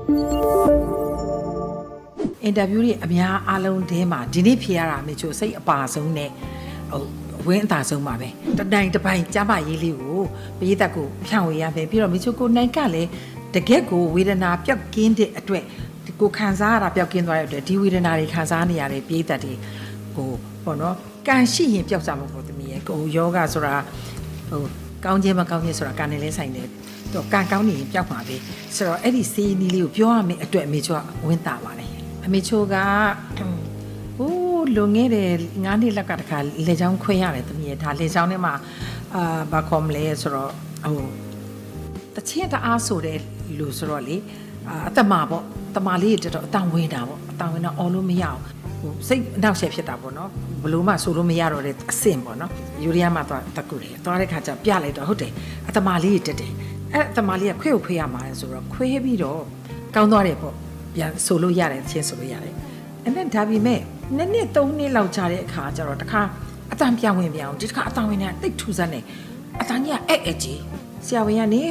အင်တာဗျူးတွေအများအားလုံးထဲမှာဒီနေ့ဖြေရတာမေချိုစိတ်အပါဆုံးနဲ့ဝင်းအသာဆုံးပါပဲတတိုင်းတစ်ပိုင်းကြားမရေးလေးကိုပရိသတ်ကိုဖြန့်ဝေရမယ်ပြီးတော့မေချိုကိုနိုင်ကလည်းတကယ့်ကိုဝေဒနာပျောက်ကင်းတဲ့အတွက်ကိုခံစားရတာပျောက်ကင်းသွားတဲ့အတွက်ဒီဝေဒနာတွေခံစားနေရတဲ့ပရိသတ်တွေကိုပေါ့နော်ကံရှိရင်ပျောက်ကြမှာပေါ့သမီးရဲ့ကိုယောဂဆိုတာကောင်းခြင်းမကောင်းခြင်းဆိုတာကံနဲ့လဲဆိုင်တယ်တော့ကံကောင်းနေရင်ပျောက်မှာပဲဆိုတော့အဲ့ဒီစေးနီးလေးကိုပြောရမယ်အတွက်အမေချိုကဝင်းတာပါတယ်အမေချိုကလွန်ခဲ့တဲ့9နှစ်လောက်ကတခါလေချောင်းခွဲရတယ်သမီးရဲ့ဒါလေချောင်းထဲမှာဘာခေါ်မလဲဆိုတော့တချင်းတအားဆိုတဲ့လူဆိုတော့လေအတမပေါ့တမလေးတော်တော်အတန်ဝင်တာပေါ့အတန်ဝင်တော့အော်လို့မရအောင်စိတ်အနောက်ဆက်ဖြစ်တာပေါ့နော်ဘလို့မှဆိုလို့မရတော့တဲ့အဆင့်ပေါ့နော်ယူရီးယားမှာတော့တကူတယ်သွားတဲ့ခါကျပြလိုက်တော့ဟုတ်တယ်အတမလေးတက်တယ်အဲ့အတမလေးကခွေးကိုခွေးရမှာလဲဆိုတော့ခွေးပြီးတော့ကောင်းသွားတယ်ပေါ့ပြန်ဆိုလို့ရတယ်ချင်းဆိုလို့ရတယ်အဲ့ဒါဒါပေမဲ့နှစ်နှစ်3နှစ်လောက်ကြာတဲ့အခါကျတော့တခါအတန်ပြန်ဝင်ပြန်အောင်ဒီတခါအတန်ဝင်နေတာတိတ်ထူးဆန်းနေအတန်ကြီးကအဲ့ကြီးဆရာဝန်ကန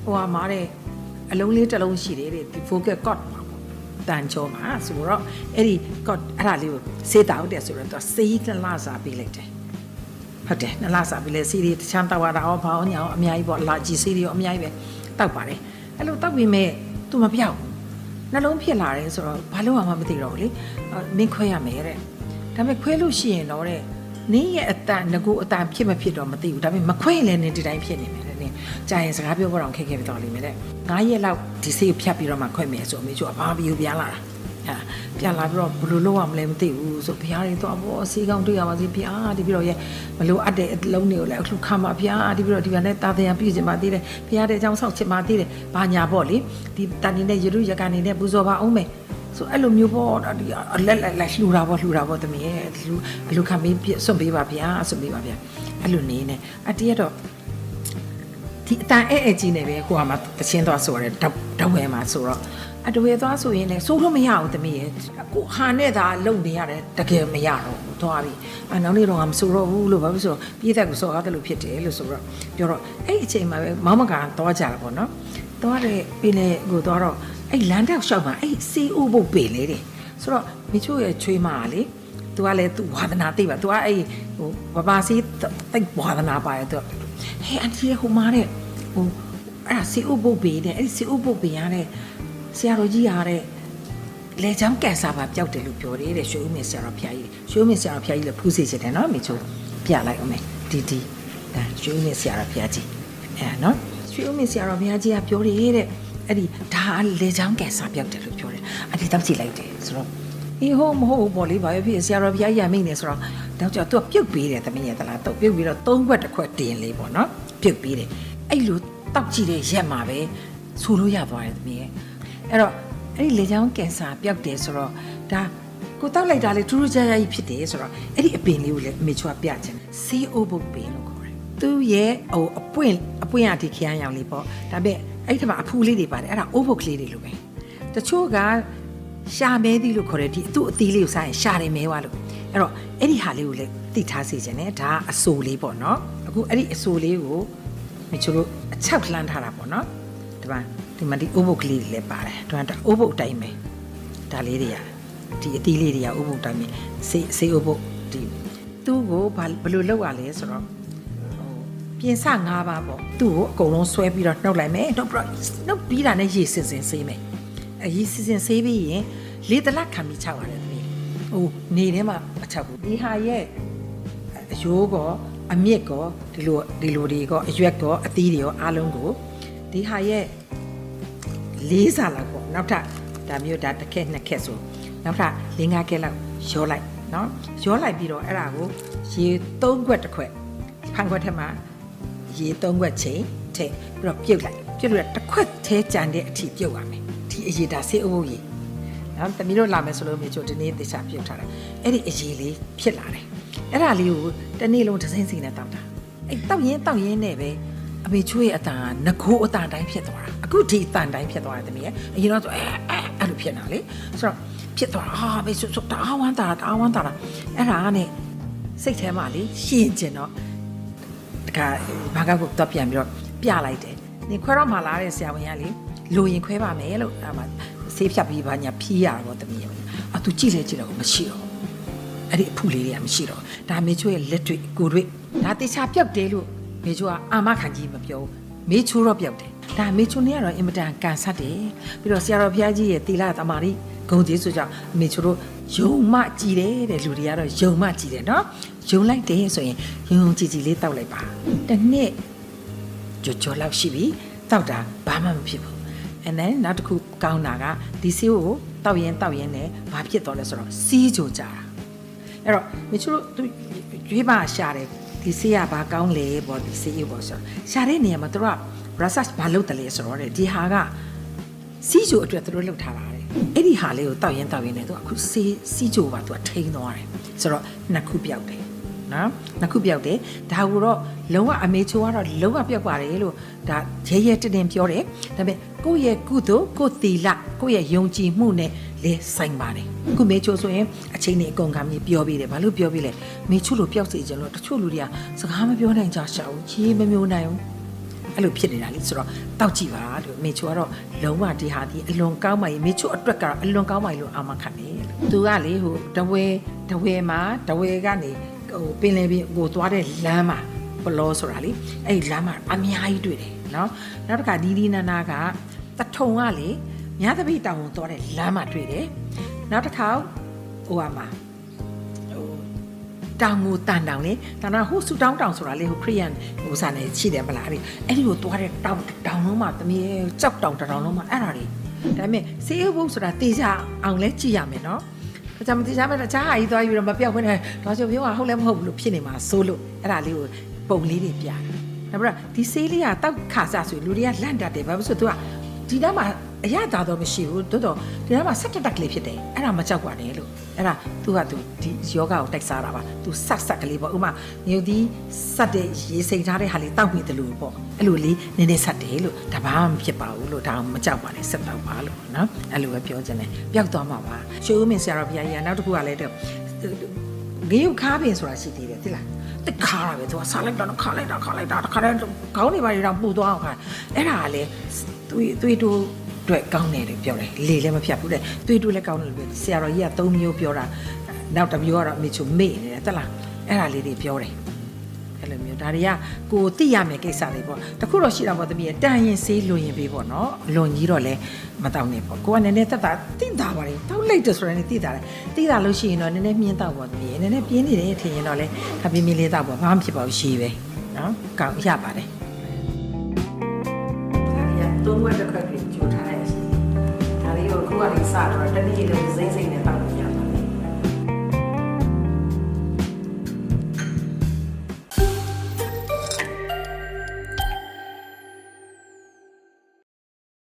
ေဟိုဟာမားတဲ့အလုံးလေးတစ်လုံးရှိတယ်တဲ့ဒီ focus cord မှာပေါ့တန်ချောမှာဆိုတော့အဲ့ဒီ cord အဲ့ဒါလေးကိုစေးတောက်တယ်ဆိုတော့သူစေးနှစ်လစာပေးလိုက်တယ်ဟုတ်တယ်နှစ်လစာပေးလဲစီးရီတချမ်းတောက်ရတာအောင်ဘာအောင်ညာအောင်အများကြီးပေါ့လာကြည့်စီးရီရောအများကြီးပဲတောက်ပါတယ်အဲ့လိုတောက်ပြီးမဲ့သူမပြောက်နှလုံးဖြစ်လာတယ်ဆိုတော့ဘာလို့မှမသိတော့ဘူးလေမင်းခွဲရမယ်တဲ့ဒါပေမဲ့ခွဲလို့ရှိရင်တော့တဲ့နင်းရဲ့အတန်ငကိုအတန်ဖြစ်မဖြစ်တော့မသိဘူးဒါပေမဲ့မခွဲရင်လည်းနင်းဒီတိုင်းဖြစ်နေမယ်တဲ့နင်းကြာရင်စကားပြောဖို့တော့ခက်ခဲပြီးတော့လိမ့်မယ်တဲ့9ရက်လောက်ဒီဆေးကိုဖြတ်ပြီးတော့မှခွဲမယ်ဆိုအမေချိုအဘာပြီးပြန်လာတာပြန်လာပြီးတော့ဘယ်လိုလုပ်ရမလဲမသိဘူးဆိုဘုရားတွေတော့ဘောဆေးကောင်းတွေ့ရပါစေဘုရားဒီပြီးတော့ရဲ့မလို့အပ်တဲ့အလုံးတွေကိုလည်းအခုခံပါဘုရားဒီပြီးတော့ဒီကနေ့တာတရားပြည့်စင်ပါသေးတယ်ဘုရားတဲ့အကြောင်းဆောက်ချင်ပါသေးတယ်ဘာညာပေါ့လေဒီတန်နေတဲ့ရရုရကန်နေတဲ့ပူဇော်ပါအောင်မယ်ဆိုအဲ့လိုမျိုးပေါ့ဒီအလက်လှူတာပေါ့တမီးရဲ့အလူခံပြီးစွန့်ပေးပါဗျာစွန့်ပေးပါဗျာအဲ့လိုနေနေအတည်းတော့ဒီအတန်အဲ့ကြီးနေပဲကိုကမှတချင်းသွားဆိုရတယ်တဝဲမှာဆိုတော့အတဝဲသွားဆိုရင်လည်းစိုးလို့မရဘူးတမီးရဲ့ကိုဟာနဲ့သာလုံနေရတယ်တကယ်မရတော့ဘူးသွားပြီနောက်နေ့တော့မဆိုတော့ဘူးလို့ဘာဖြစ်ဆိုပြည့်သက်ကိုစော်ကားတယ်လို့ဖြစ်တယ်လို့ဆိုတော့ပြောတော့အဲ့အချိန်မှာပဲမောင်မကန်သွားကြတာပေါ့နော်သွားတဲ့ပြည်လေကိုသွားတော့အဲ့လမ်းတောက်လျှောက်မှာအဲ့စီအိုးဖို့ပေလေတဲ့ဆိုတော့မိချို့ရဲ့ချွေးမလေသူကလည်းသူဝါသနာသိပါသူကအဲ့ဟိုဘာစီတိတ်ဝါသနာပါတယ်သူဟဲ့အန်တီဟိုမာတဲ့ဟိုအဲ့စီအိုးဖို့ပေတဲ့အဲ့စီအိုးဖို့ပေရတဲ့ဆရာတော်ကြီးရတဲ့လေချောင်းကန်ဆာပါပျောက်တယ်လို့ပြောတယ်တဲ့ရွှေဦးမင်းဆရာတော်ဖျားကြီးရွှေဦးမင်းဆရာတော်ဖျားကြီးလည်းဖူးစေချင်တယ်နော်မိချို့ပြလိုက်အောင်မယ်ဒီရွှေဦးမင်းဆရာတော်ဖျားကြီးနော်ရွှေဦးမင်းဆရာတော်ဖျားကြီးကပြောတယ်တဲ့အဲ့ဒီဒါလေချောင်းကင်ဆာပြောက်တယ်လို့ပြောတယ်အဲ့ဒီတောက်ကြည့်လိုက်တယ်ဆိုတော့အေးဟုတ်မဟုတ်ပေါ့လေဘာဖြစ်ဆရာတော်ဘုရားကြီးရမိနေဆိုတော့တောက်ကြသူကပြုတ်ပေးတယ်သမီးရဲ့တလားတော့ပြုတ်ပြီးတော့3ခွက်တစ်ခွက်တင်လေးပေါ့နော်ပြုတ်ပေးတယ်အဲ့လိုတောက်ကြည့်တဲ့ရက်မှာပဲဆူလို့ရသွားတယ်သမီးရဲ့အဲ့တော့အဲ့ဒီလေချောင်းကင်ဆာပြောက်တယ်ဆိုတော့ဒါကိုတောက်လိုက်တာလေထူးထူးခြားခြားကြီးဖြစ်တယ်ဆိုတော့အဲ့ဒီအပင်လေးကိုလည်းအမေချွာပြချင်စီအိုဘုတ်ပင်လို့ခေါ်တယ်သူရဲ့ဟိုအပွင့်အထိခရမ်းရောင်လေးပေါ့ဒါပေမဲ့အဲ့ဒီမှာအဖူလေးတွေပါတယ်အဲ့ဒါအိုးဘုတ်ကလေးတွေလိုပဲတချို့ကရှာမဲသီးလို့ခေါ်တယ်ဒီသူ့အသီးလေးကိုစားရင်ရှာတယ်မဲသွားလို့အဲ့တော့အဲ့ဒီဟာလေးကိုလည်းသိထားစေချင်တယ်ဒါအဆိုလေးပေါ့နော်အခုအဲ့ဒီအဆိုလေးကိုမချို့လို့အချောက်လှမ်းထားတာပေါ့နော်ဒီမှာဒီအိုးဘုတ်ကလေးတွေလည်းပါတယ်ဒါအိုးဘုတ်အတိုင်းပဲဒါလေးတွေကဒီအသီးလေးတွေကအိုးဘုတ်တိုင်းပဲစေးအိုးဘုတ်ဒီသူ့ကိုဘယ်လိုလုပ်ရလဲဆိုတော့ပြင်စ5ပါးပေါ့သူ့ကိုအကုန်လုံးဆွဲပြီးတော့နှုတ်လိုက်မယ်နှုတ်ပြီးတာနဲ့ရေစင်ဆေးမယ်ရေစင်ဆေးပြီးရင်လေတလက်ခံပြီးခြောက်ရတယ်တမီးဟိုနေထဲမှာမခြောက်ဘူးဒီဟာရဲ့အယိုးကောအမြစ်ကောဒီလိုတွေကောအရွက်ကောအသီးတွေကောအားလုံးကိုဒီဟာရဲ့4စားလောက်ပေါ့နောက်ထပ်ဒါမျိုးဒါတစ်ခက်2ခက်ဆိုနောက်ထပ်5ခက်လောက်ရောလိုက်နော်ရောလိုက်ပြီးတော့အဲ့ဒါကိုရေ3ခွက်တစ်ခွက်ဖန်ခွက်ထဲမှာရေ3ခွက်ချိန်ထည့်ပြီးတော့ပြုတ်လိုက်တစ်ခွက်သေးကြံတဲ့အထိပြုတ်ရမယ်ဒီအရေဒါဆေးအုပ်ရေနော်တမီးတို့လာမယ်ဆိုလို့မျိုးချို့ဒီနေ့သေချာပြုတ်ထားတယ်အဲ့ဒီအရေလေးဖြစ်လာတယ်အဲ့ဒါလေးကိုတနေ့လုံးတစ်စိမ့်စီနဲ့တောက်တာအဲ့တောက်ရင်းနဲ့ပဲအမေချို့ရဲ့အတန်ငကိုအတန်တိုင်းဖြစ်သွားတာအခုဒီအတန်တိုင်းဖြစ်သွားတယ်တမီးရဲ့အရင်တော့ဆိုအဲ့လိုဖြစ်နေတာလေဆိုတော့ဖြစ်သွားမေဆိုတအားဝမ်းတာအဲ့ဒါကနေစိတ်ထဲမှာလေရှင်းကျင်တော့ဘာကကိုတော့ပြန်ပြီးတော့ပြလိုက်တယ်နေခွဲတော့မှလာတဲ့ဆရာဝန်ကလေ လိုရင်ခွဲပါမယ်လို့အဲ့မှာဆေးဖြတ်ပြီးပါညာဖြီးရတော့တမီးရအသူကြည့်လဲကြည့်တော့မရှိတော့အဲ့ဒီအဖူလေးတွေကမရှိတော့ဒါမေချိုရဲ့လက်တွေကိုတွေဒါတေချာပြောက်တယ်လို့မေချိုကအာမခံကြီးမပြောဘူးမေချိုတော့ပြောက်တယ်ဒါမေချိုနဲ့ကတော့အင်မတန်ကန်ဆတ်တယ်ပြီးတော့ဆရာတော်ဘုရားကြီးရဲ့တီလာသမာဓိဂုံကြီးဆိုကြောင့်မေချိုတို့ယုံမကြည်တယ်တဲ့လူတွေကတော့ယုံမကြည်တယ်နော်ယုံလိုက်တယ်ဆိုရင်ယုံကြည်ကြည်လေးတောက်လိုက်ပါတစ်နှစ်ကြောလောက်ရှိပြီတောက်တာဘာမှမဖြစ်ဘူးand then နောက်တစ်ခုကောင်းတာကဒီဆေးကိုတောက်ရင်နဲ့ဘာဖြစ်သွားလဲဆိုတော့စီးကြကြတာအဲ့တော့မေချိုတို့သူရွေးပါရှာတယ်ဒီဆေးကဘာကောင်းလဲပေါ့ဒီဆေးရုပ်ပေါ့ဆိုတော့ရှာတဲ့နေရာမှာတို့က research ဘာလုပ်တယ်လဲဆိုတော့ဒီဟာကစီးကြအတွက်တို့လုပ်ထားတာတဲ့အဲ့ဒီဟာလေးကိုတောက်ရင်နဲ့သူအခုစီးကြပါသူကထိန်းသွားတယ်ဆိုတော့နှစ်ခုပြောက်တယ်နော်နှစ်ခုပြောက်တယ်ဒါကိုတော့လုံးဝအမေချိုကတော့လုံးဝပြောက်ပါတယ်လို့ဒါရဲတင်းပြောတယ်ဒါပေမဲ့ကိုယ့်ရဲ့ကုသိုလ်ကိုယ်သီလကိုယ့်ရဲ့ယုံကြည်မှုနဲ့လေဆိုင်ပါတယ်အခုမေချိုဆိုရင်အချိန်နဲ့အကုန်ကမ်းပြီးပြောပြီးတယ်ဘာလို့ပြောပြီးလဲမေချိုလိုပြောက်စီခြင်းလို့တချို့လူတွေကစကားမပြောနိုင်ကြရှာဘူးရေးမမျိုးနိုင်ဘူးအဲ့လိုဖြစ်နေတာလေဆိုတော့တောက်ကြည့်ပါလို့မေချိုကတော့လုံးဝဒီဟာဒီအလွန်ကောင်းပါရဲ့မေချိုအတွက်ကတော့အလွန်ကောင်းပါလို့အာမခံတယ်သူကလေဟိုတဝဲမှာတဝဲကနေဟိုပင်လယ်ပြင်ကိုသွားတဲ့လမ်းမှာဘလောဆိုတာလေအဲ့ဒီလမ်းမှာအများကြီးတွေ့တယ်နော်နောက်တစ်ခါဒီနာနာကတထုံကလေမြသပိတောင်ကိုသွားတဲ့လမ်းမှာတွေ့တယ်နောက်တစ်ခါဟိုမှာဟိုတောင်ကိုတန်တောင်လေတန်တာဟိုဆူတောင်းတောင်ဆိုတာလေဟိုခရီးယန်ဟိုစာနေရှိတယ်မလားအဲ့ဒီကိုသွားတဲ့တောင်လုံးမှာတမီးကြောက်တောင်လုံးမှာအဲ့ဒါတွေဒါပေမဲ့စေးဘုတ်ဆိုတာတေချာအောင်လဲကြည့်ရမယ်နော်ဒါကြောင့်မတရားမဲ့တခြားဟာကြီးသွားပြီးတော့မပြောက်ခွင့်နဲ့တော့ဆိုပြောဟုတ်လဲမဟုတ်ဘူးလို့ဖြစ်နေမှာစိုးလို့အဲ့ဒါလေးကိုပုံလေးတွေပြတာဒါပေမဲ့ဒီဆေးလေးကတောက်ခါစားဆိုလူတွေကလန့်တတ်တယ်ဘာလို့ဆိုသူကဒီနားမှာအရသာတော့မရှိဘူးတိုးတော့ဒီနားမှာဆက်တက်ကလေးဖြစ်တယ်အဲ့ဒါမကြောက်ပါနဲ့လို့အဲ့ဒါသူကသူဒီယောဂကိုတိုက်စားတာပါသူဆက်ကလေးပေါ့ဥမာငြုပ်ဒီဆက်တဲ့ရေစိမ်ထားတဲ့ဟာလေးတောက်မိတယ်လို့ပေါ့အဲ့လိုလေးနည်းနည်းဆက်တယ်လို့ဒါဘာမှမဖြစ်ပါဘူးလို့ဒါမကြောက်ပါနဲ့ဆက်တော့ပါလို့နော်အဲ့လိုပဲပြောချင်တယ်ပျောက်သွားမှာပါရှိုးဦးမင်းဆရာတော်ဘုရားကြီးကနောက်တစ်ခုကလည်းဂေယုခါပင်ဆိုတာရှိသေးတယ်သိလားတခါရပဲသူကစားလိုက်တော့ခါလိုက်တာတခါတည်းခေါင်းတွေပါရတော့ပူသွားအောင်ခါအဲ့ဒါကလည်းသွေးတို့အတွက်ကောင်းတယ်လို့ပြောတယ်လေလည်းမဖြတ်ဘူးတဲ့သွေးတို့လည်းကောင်းတယ်လို့ဆရာတော်ကြီးက3မျိုးပြောတာနောက်တစ်မျိုးကတော့အမေချိုမေ့နေတယ်တက်လားအဲ့ဒါလေးတွေပြောတယ်အဲ့လိုမျိုးဒါတွေကကိုသိရမယ်ကိစ္စတွေပေါ့တခုတော့ရှိတာပေါ့သမီးတန်ရင်ဆေးလွန်ရင်ပေးပေါ့နော်လွန်ကြီးတော့လည်းမတောင်းနဲ့ပေါ့ကိုကနည်းနည်းတက်တာတိတာပါလေတောက်လိုက်တယ်ဆိုရင်တိတာတယ်တိတာလို့ရှိရင်တော့နည်းနည်းမြင်းတော့ပေါ့သမီးနည်းနည်းပြင်းနေတယ်ထင်ရင်တော့လေခပ်ပြင်းပြင်းလေးတော့ပေါ့ဘာမှဖြစ်ပါဘူးရှိပဲနော်ကောင်းရပါတယ်ဒါတွေကသုံးဝက်တစ်ခါပြင်ကြိုထားတဲ့အချိန်ဒါလေးကိုခုကနေစတော့တနည်းလုံး